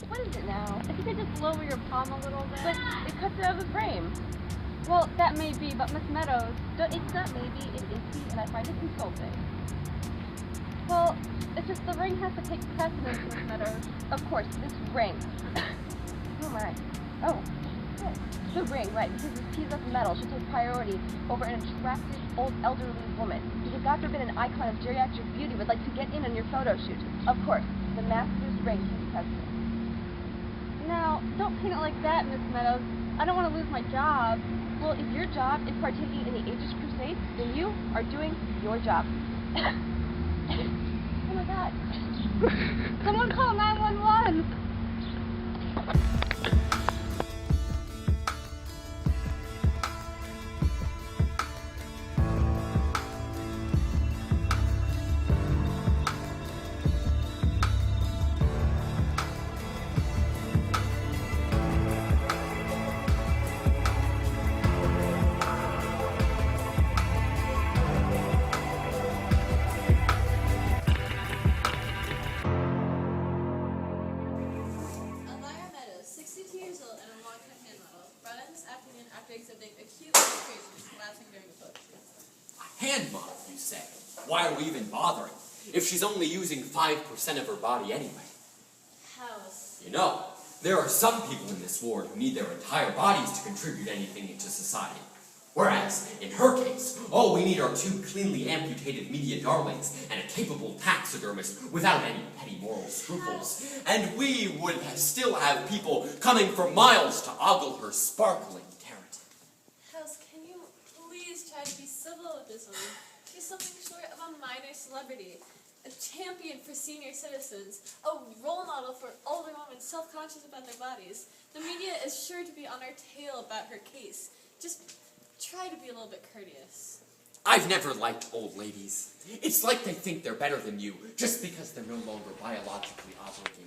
What is it now? If you could just lower your palm a little bit. But it cuts it out of the frame. Well, that may be, but Miss Meadows... It's not maybe, it is key, and I find it insulting. Well, it's just the ring has to take precedence, Miss Meadows. Of course, this ring. Oh my. Oh. The ring, right, because this piece of metal should take priority over an attractive old elderly woman. Because God forbid an icon of geriatric beauty would like to get in on your photo shoot. Of course, the master's ring takes precedence. Now, don't paint it like that, Miss Meadows. I don't want to lose my job. Well, if your job is partaking in the Aegis Crusade, then you are doing your job. Oh my God. Someone call 911. Exhibiting acute frustrations collapsing during the photo shoot. Hand model, you say? Why are we even bothering? If she's only using 5% of her body anyway. House. You know, there are some people in this ward who need their entire bodies to contribute anything into society. Whereas, in her case, all we need are 2 cleanly amputated media darlings and a capable taxidermist without any petty moral scruples. And we would still have people coming for miles to ogle her sparkling keratin. House, can you please try to be civil with this woman? She's something short of a minor celebrity, a champion for senior citizens, a role model for older women self-conscious about their bodies. The media is sure to be on our tail about her case. Just try to be a little bit courteous. I've never liked old ladies. It's like they think they're better than you just because they're no longer biologically obligated.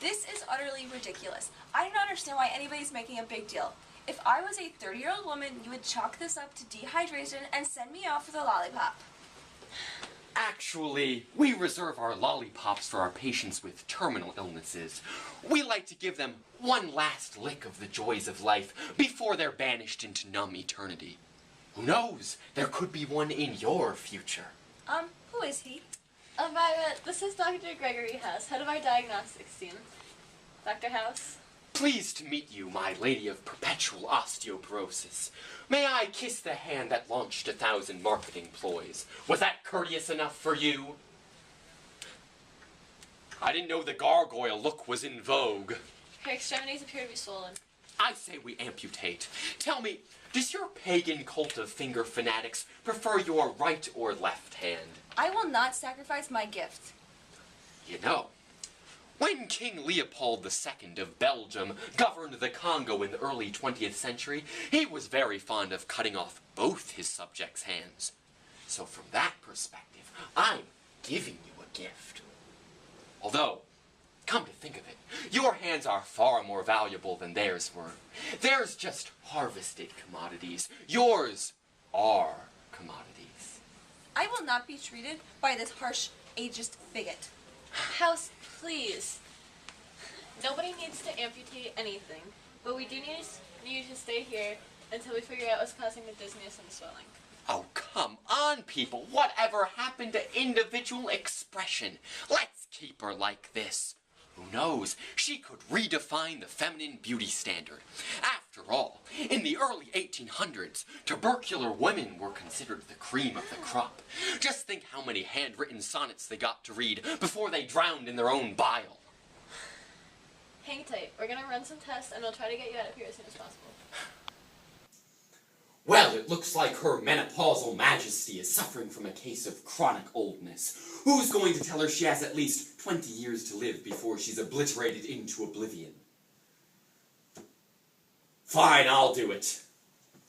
This is utterly ridiculous. I do not understand why anybody's making a big deal. If I was a 30-year-old woman, you would chalk this up to dehydration and send me off with a lollipop. Actually, we reserve our lollipops for our patients with terminal illnesses. We like to give them one last lick of the joys of life before they're banished into numb eternity. Who knows? There could be one in your future. Who is he? Violet, this is Dr. Gregory House, head of our diagnostics team. Dr. House? Pleased to meet you, my lady of perpetual osteoporosis. May I kiss the hand that launched 1,000 marketing ploys? Was that courteous enough for you? I didn't know the gargoyle look was in vogue. Her extremities appear to be swollen. I say we amputate. Tell me, does your pagan cult of finger fanatics prefer your right or left hand? I will not sacrifice my gift. You know, when King Leopold II of Belgium governed the Congo in the early 20th century, he was very fond of cutting off both his subjects' hands. So from that perspective, I'm giving you a gift. Although, come to think of it, your hands are far more valuable than theirs were. Theirs just harvested commodities. Yours are commodities. I will not be treated by this harsh, ageist bigot. House, please. Nobody needs to amputate anything, but we do need you to stay here until we figure out what's causing the dizziness and the swelling. Oh, come on, people. Whatever happened to individual expression? Let's keep her like this. Who knows? She could redefine the feminine beauty standard. After all, in the early 1800s, tubercular women were considered the cream of the crop. Just think how many handwritten sonnets they got to read before they drowned in their own bile. Hang tight. We're going to run some tests, and we'll try to get you out of here as soon as possible. Well, it looks like Her Menopausal Majesty is suffering from a case of chronic oldness. Who's going to tell her she has at least 20 years to live before she's obliterated into oblivion? Fine, I'll do it.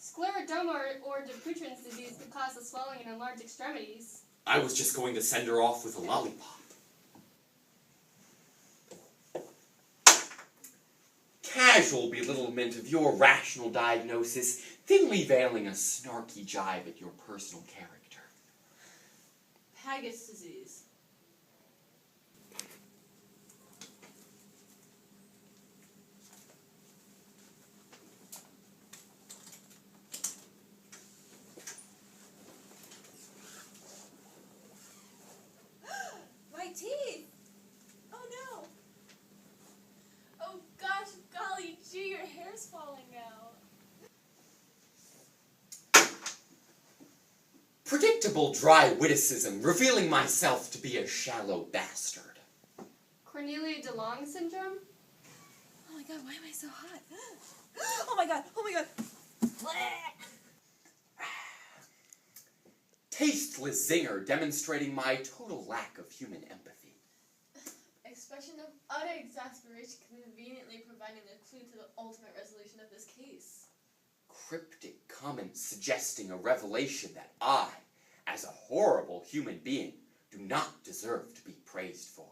Scleroderma or Dupuytren's disease could cause a swelling in enlarged extremities. I was just going to send her off with a lollipop. Casual belittlement of your rational diagnosis, thinly veiling a snarky jibe at your personal character. Paget's disease. Predictable dry witticism, revealing myself to be a shallow bastard. Cornelia de Long syndrome? Oh my god, why am I so hot? Oh my god, oh my god. Tasteless zinger, demonstrating my total lack of human empathy. Expression of utter exasperation, conveniently providing a clue to the ultimate resolution of this case. Cryptic comments suggesting a revelation that I, as a horrible human being, do not deserve to be praised for.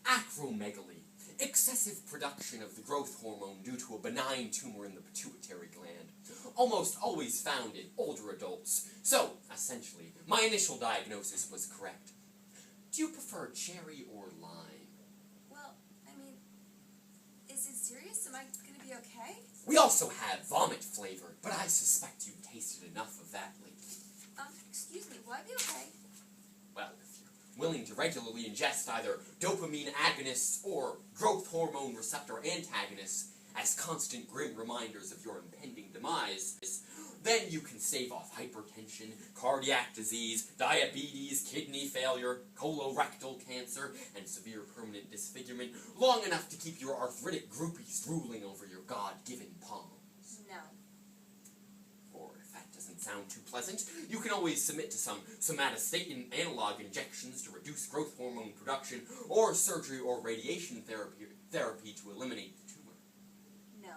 Acromegaly, excessive production of the growth hormone due to a benign tumor in the pituitary gland, almost always found in older adults. So, essentially, my initial diagnosis was correct. Do you prefer cherry or lime? Well, I mean, is it serious? Am I gonna be okay? We also have vomit flavored, but I suspect you've tasted enough of that lately. Excuse me, will I be okay? Well, if you're willing to regularly ingest either dopamine agonists or growth hormone receptor antagonists as constant grim reminders of your impending demise, then you can stave off hypertension, cardiac disease, diabetes, kidney failure, colorectal cancer, and severe permanent disfigurement long enough to keep your arthritic groupies drooling over your God-given palms. No. Or if that doesn't sound too pleasant, you can always submit to some somatostatin analog injections to reduce growth hormone production, or surgery or radiation therapy to eliminate the tumor. No.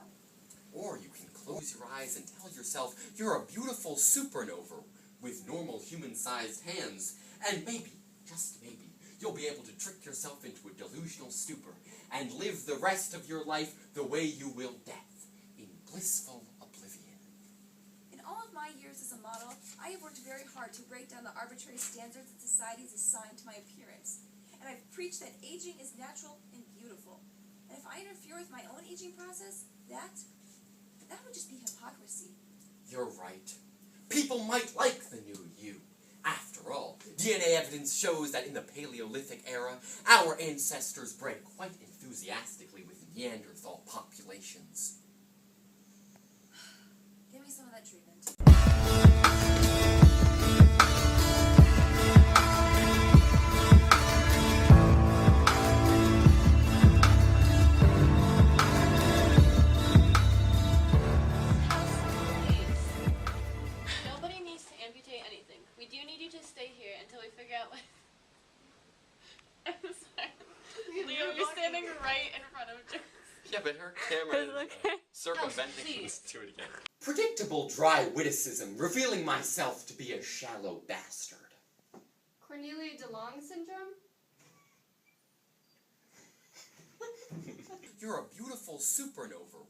Or you can close your eyes and tell yourself you're a beautiful supernova with normal human-sized hands, and maybe, just maybe, you'll be able to trick yourself into a delusional stupor and live the rest of your life the way you will death, in blissful oblivion. In all of my years as a model, I have worked very hard to break down the arbitrary standards that society has assigned to my appearance. And I've preached that aging is natural and beautiful. And if I interfere with my own aging process, that would just be hypocrisy. You're right. People might like the new you. After all, DNA evidence shows that in the Paleolithic era, our ancestors bred quite enthusiastically with Neanderthal populations. Give me some of that treatment. Nobody needs to amputate anything. We do need you to stay here until we figure out what... I'm sorry. Leo, you're standing right in front of Joyce. Yeah, but her camera is okay? circumventing. Please. Let's do it again. Predictable dry witticism, revealing myself to be a shallow bastard. Cornelia de Long syndrome? You're a beautiful supernova